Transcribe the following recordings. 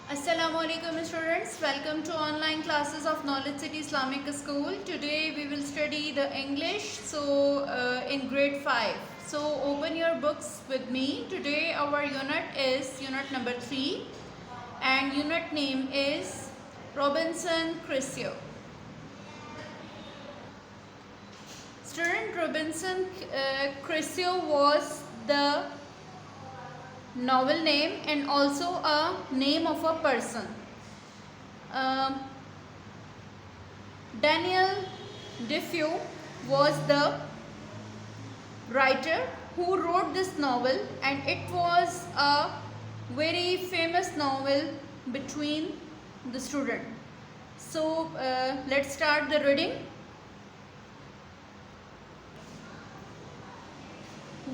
Assalamualaikum students, welcome to online classes of Knowledge City Islamic School. Today we will study the English in grade 5. So open your books with me. Today our unit is unit number 3 and unit name is Robinson Crusoe. Student Robinson Crusoe was the novel name and also a name of a person. Daniel Defoe was the writer who wrote this novel, and it was a very famous novel between the student. So let's start the reading.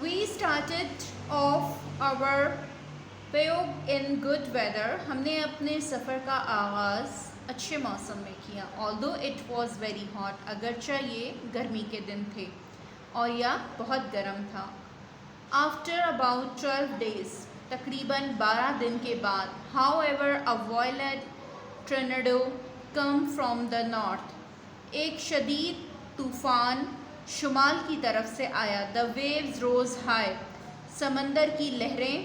We started off our प्रयोग in good weather. हमने अपने सफ़र का आगाज़ अच्छे मौसम में किया. Although it was very hot, अगरचे ये गर्मी के दिन थे और यह बहुत गर्म था. आफ्टर अबाउट 12 days, तकरीबन 12 दिन के बाद, how ever a violent tornado come from the north, एक शदीद तूफ़ान शुमाल की तरफ से आया. द वेव्स रोज हाई, समंदर की लहरें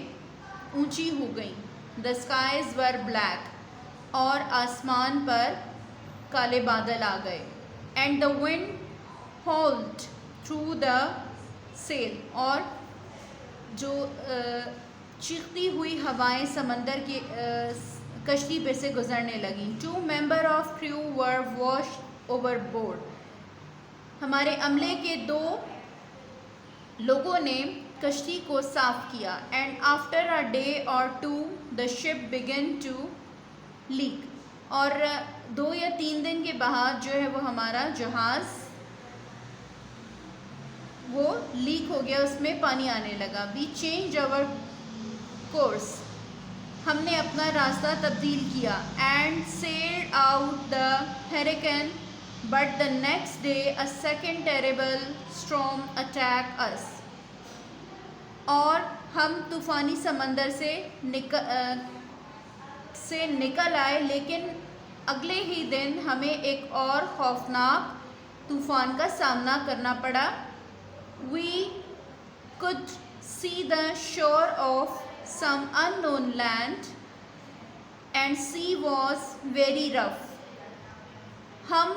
ऊंची हो गईं. द स्काइज वर ब्लैक, और आसमान पर काले बादल आ गए. And the wind howled through the sail, और जो चीखती हुई हवाएं समंदर के कश्ती पे से गुजरने लगीं. 2 member of crew were wash overboard, हमारे अमले के 2 लोगों ने कश्ती को साफ किया. एंड आफ्टर अ डे और 2 the ship began to leak, और 2 या 3 दिन के बाद जो है वो हमारा जहाज़ वो लीक हो गया, उसमें पानी आने लगा. वी चेंज अवर कोर्स, हमने अपना रास्ता तब्दील किया. And sailed out the hurricane, but the next day a second terrible storm attack अस, और हम तूफ़ानी समंदर से निकल आए, लेकिन अगले ही दिन हमें एक और खौफनाक तूफ़ान का सामना करना पड़ा. We could see the shore of some unknown land and sea was very rough, हम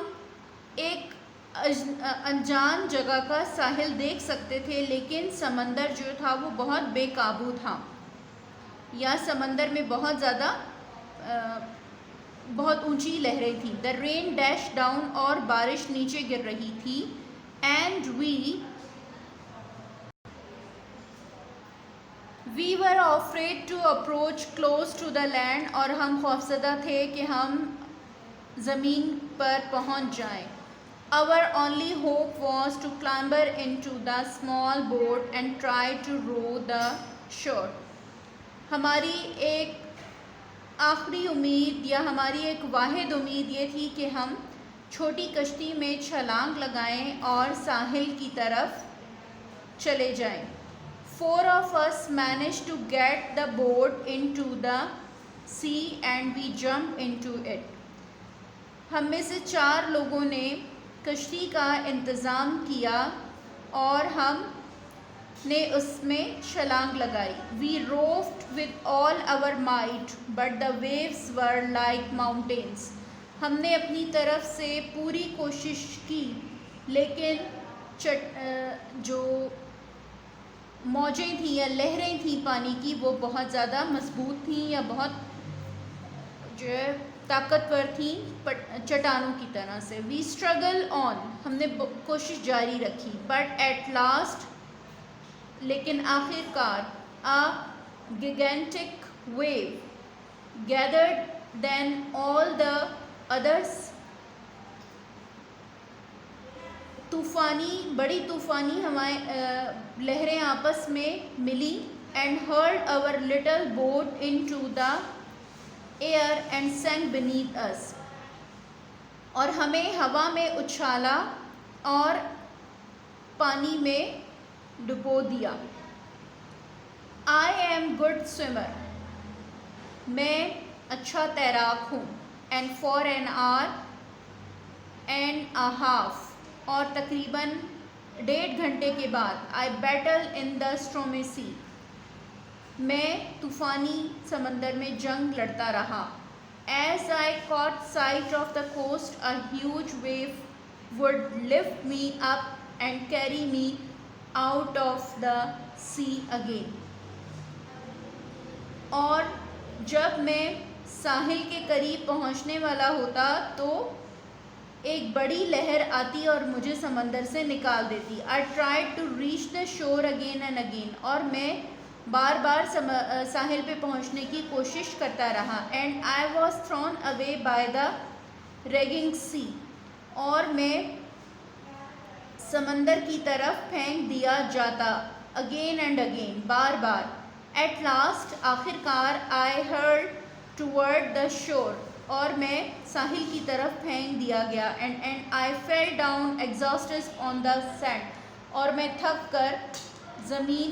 एक अनजान जगह का साहिल देख सकते थे, लेकिन समंदर जो था वो बहुत बेकाबू था, या समंदर में बहुत ऊंची लहरें थीं. द रेन डैश डाउन, और बारिश नीचे गिर रही थी. And we were afraid to approach close to the land, और हम खौफजदा थे कि हम ज़मीन पर पहुंच जाएं. Our only hope was to clamber into the small boat and try to row the shore. हमारी एक आखिरी उम्मीद या हमारी एक वाहिद उम्मीद ये थी कि हम छोटी कश्ती में छलांग लगाएं और साहिल की तरफ चले जाएं. 4 of us managed to get the boat into the sea and we jumped into it. हम में से 4 लोगों ने कश्ती का इंतज़ाम किया और हम ने उसमें छलांग लगाई. We rowed with all our might but the waves were like mountains, हमने अपनी तरफ से पूरी कोशिश की, लेकिन जो मौजें थीं या लहरें थीं पानी की, वो बहुत ज़्यादा मजबूत थीं या बहुत जो है ताकतवर थी चट्टानों की तरह से. वी स्ट्रगल ऑन, हमने कोशिश जारी रखी. बट एट लास्ट, लेकिन आखिरकार, a gigantic wave gathered then all the others, बड़ी तूफ़ानी हमारे लहरें आपस में मिली. And hurled our little boat into the air and sank beneath us, और हमें हवा में उछाला और पानी में डुबो दिया. आई एम गुड स्विमर, मैं अच्छा तैराक हूँ, and for an hour and a half, और तकरीबन 1.5 घंटे के बाद, I battle in the stormy sea, मैं तूफ़ानी समंदर में जंग लड़ता रहा। As I caught sight of the coast, a huge wave would lift me up and carry me out of the sea again. और जब मैं साहिल के करीब पहुंचने वाला होता तो एक बड़ी लहर आती और मुझे समंदर से निकाल देती। I tried to reach the shore again and again, और मैं बार बार साहिल पे पहुंचने की कोशिश करता रहा। And I was thrown away by the raging sea, और मैं समंदर की तरफ फेंक दिया जाता, अगेन एंड अगेन, बार बार। एट लास्ट, आखिरकार, I heard toward the shore, और मैं साहिल की तरफ फेंक दिया गया। And I fell down exhausted on the sand, और मैं थक कर ज़मीन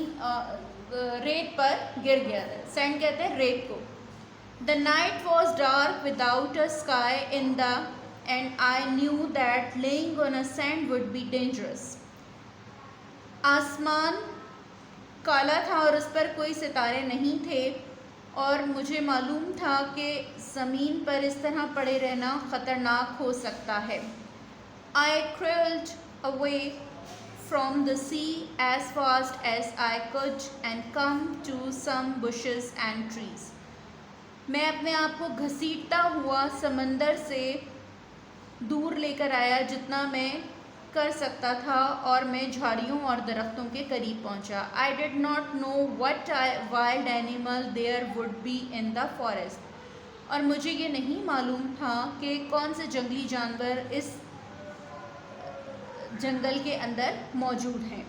रेत पर गिर गया। सैंड कहते हैं रेत को। The night was dark without a sky in the, and I knew that laying on a sand would be dangerous. आसमान काला था और उस पर कोई सितारे नहीं थे, और मुझे मालूम था कि ज़मीन पर इस तरह पड़े रहना ख़तरनाक हो सकता है। आई cold away from the sea as fast as I could and come to some bushes and trees. मैं अपने आप को घसीटता हुआ समंदर से दूर लेकर आया जितना मैं कर सकता था, और मैं झाड़ियों और दरख्तों के करीब पहुंचा। I did not know what wild animal there would be in the forest. और मुझे ये नहीं मालूम था कि कौन से जंगली जानवर इस जंगल के अंदर मौजूद हैं।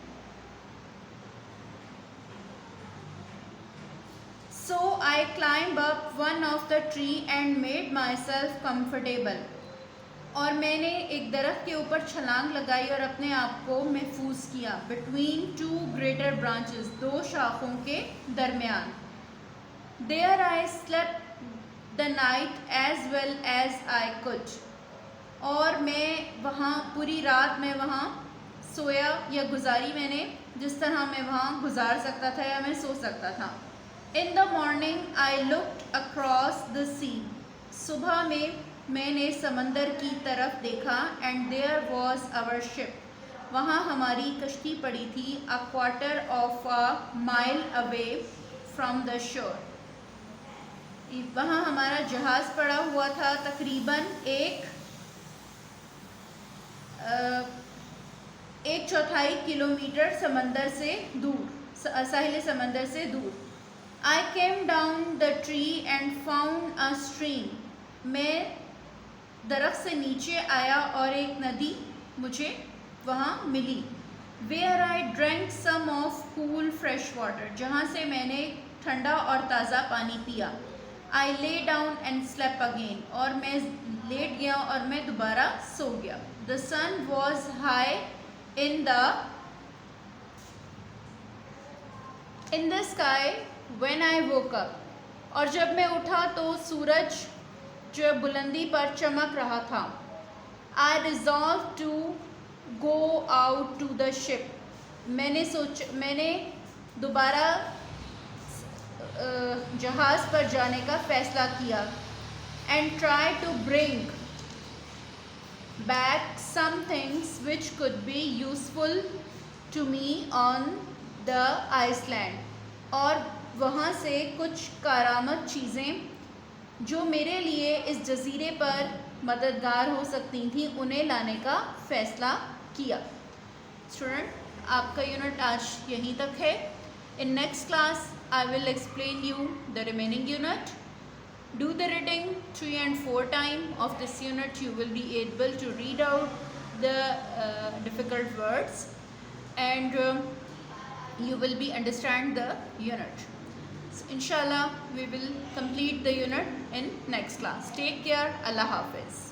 So I climbed up one of the tree and made myself comfortable. और मैंने एक दरख्त के ऊपर छलांग लगाई और अपने आप को महफूज किया। Between two greater branches, 2 शाखों के दरमियान। There I slept the night as well as I could. और मैं वहाँ पूरी रात में वहाँ सोया या गुजारी मैंने जिस तरह मैं वहाँ गुजार सकता था या मैं सो सकता था। In the morning I looked across the sea, सुबह में मैंने समंदर की तरफ देखा। And there was our ship, वहाँ हमारी कश्ती पड़ी थी। A quarter of a mile away from the shore, वहाँ हमारा जहाज़ पड़ा हुआ था तकरीबन एक चौथाई किलोमीटर समंदर से दूर, साहिल समंदर से दूर। I came down the tree and found a stream, मैं दरख्त से नीचे आया और एक नदी मुझे वहाँ मिली। Where I drank some of cool fresh water, जहाँ से मैंने ठंडा और ताज़ा पानी पिया। आई lay down and slab again, और मैं लेट गया और मैं दोबारा सो गया। The sun was high in the sky when I woke up, और जब मैं उठा तो सूरज जो बुलंदी पर चमक रहा था। I resolve to go out to the ship, मैंने दोबारा जहाज़ पर जाने का फ़ैसला किया। And try to bring back some things which could be useful to me on the island, और वहाँ से कुछ कारामद चीज़ें जो मेरे लिए इस जज़ीरे पर मददगार हो सकती थी उन्हें लाने का फ़ैसला किया। स्टूडेंट, आपका यूनिट आज यहीं तक है। In next class, I will explain you the remaining unit. Do the reading 3 and 4 times of this unit. You will be able to read out the difficult words, and you will be understand the unit. So, inshallah, we will complete the unit in next class. Take care. Allah Hafiz.